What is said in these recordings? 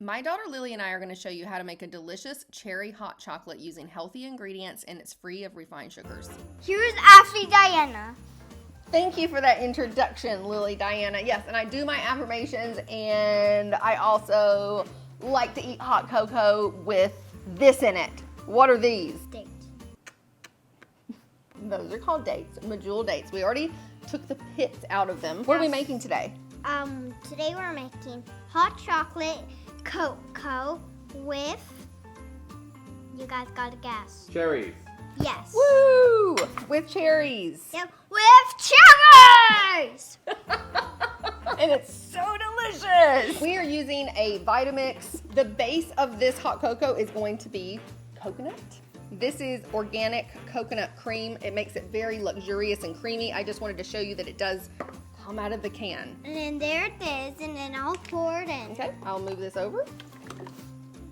My daughter Lily and I are going to show you how to make a delicious cherry hot chocolate using healthy ingredients, and it's free of refined sugars. Here's Ashley Diana. Thank you for that introduction, Lily Diana. Yes, and I do my affirmations, and I also like to eat hot cocoa with this in it. What are these? Dates. Those are called dates, medjool dates. We already took the pits out of them. What are we making today? Today we're making hot chocolate cocoa with, you guys gotta guess. Cherries. Yes. Woo! With cherries. Yep, with cherries! And it's so delicious. We are using a Vitamix. The base of this hot cocoa is going to be coconut. This is organic coconut cream. It makes it very luxurious and creamy. I just wanted to show you that it does come out of the can. And then there it is, and then I'll pour it in. Okay, I'll move this over.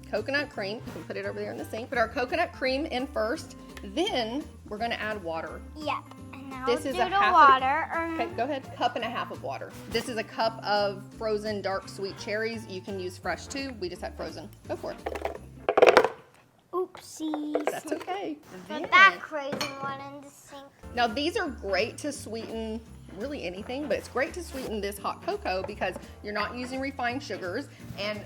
Coconut cream, you can put it over there in the sink. Put our coconut cream in first, then we're gonna add water. Yep, and now This I'll is do a the half water. Okay, go ahead. Cup and a half of water. This is a cup of frozen dark sweet cherries. You can use fresh too. We just had frozen. Go for it. Oopsies. That's okay. Put that crazy one in the sink. Now these are great to sweeten really anything, but it's great to sweeten this hot cocoa because you're not using refined sugars, and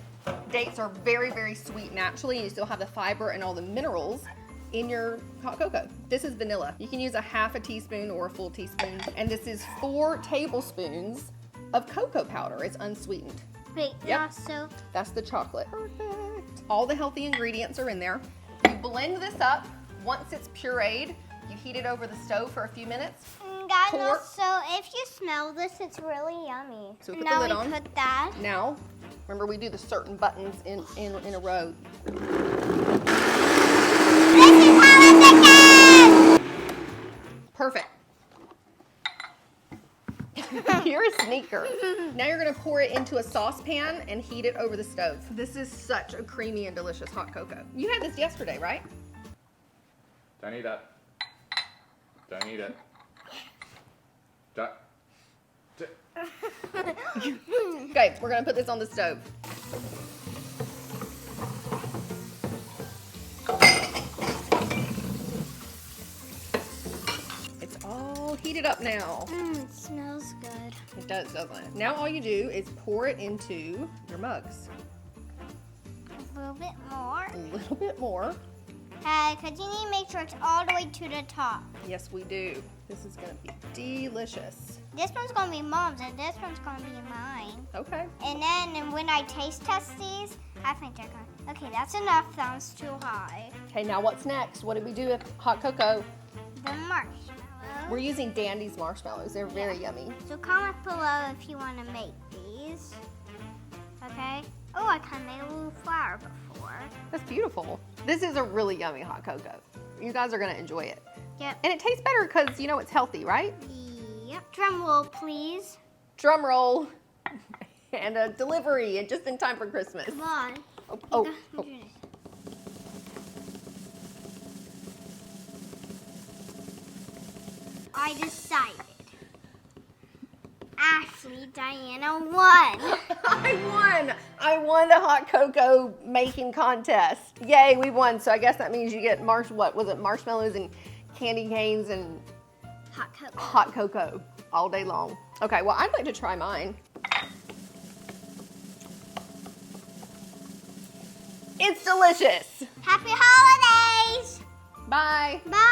dates are very, very sweet naturally. You still have the fiber and all the minerals in your hot cocoa. This is vanilla. You can use a half a teaspoon or a full teaspoon. And this is 4 tablespoons of cocoa powder. It's unsweetened. Wait, Yep. also, That's the chocolate. Perfect. All the healthy ingredients are in there. You blend this up. Once it's pureed, you heat it over the stove for a few minutes. guys, Pour. also, if you smell this, it's really yummy. So we put now the lid we on. put that. Now, remember we do the certain buttons in a row. This is how it's again! Perfect. You're a sneaker. Now you're gonna pour it into a saucepan and heat it over the stove. This is such a creamy and delicious hot cocoa. You had this yesterday, right? Don't eat that. Don't eat it. Don't. Okay, we're gonna put this on the stove. It's all heated up now. It smells good. It does, doesn't it? Now all you do is pour it into your mugs. A little bit more. A little bit more. Because you need to make sure it's all the way to the top. Yes, we do. This is gonna be delicious. This one's going to be Mom's, and this one's going to be mine. Okay. And then when I taste test these, I think they're going to... Okay, that's enough. That was too high. Okay, now what's next? What did we do with hot cocoa? The marshmallow. We're using Dandy's marshmallows. They're very yummy. So comment below if you want to make these. Okay? Oh, I kind of made a little flower before. That's beautiful. This is a really yummy hot cocoa. You guys are gonna enjoy it. Yep. And it tastes better because you know it's healthy, right? Yep. Drum roll, please. Drum roll. And a delivery, and just in time for Christmas. Come on. Oh. I decided. Ashley Diana won. I won the hot cocoa making contest. Yay, we won. So I guess that means you get what was it, marshmallows and candy canes and Hot cocoa. hot cocoa all day long. Okay, well, I'd like to try mine. It's delicious. Happy holidays. Bye. Bye.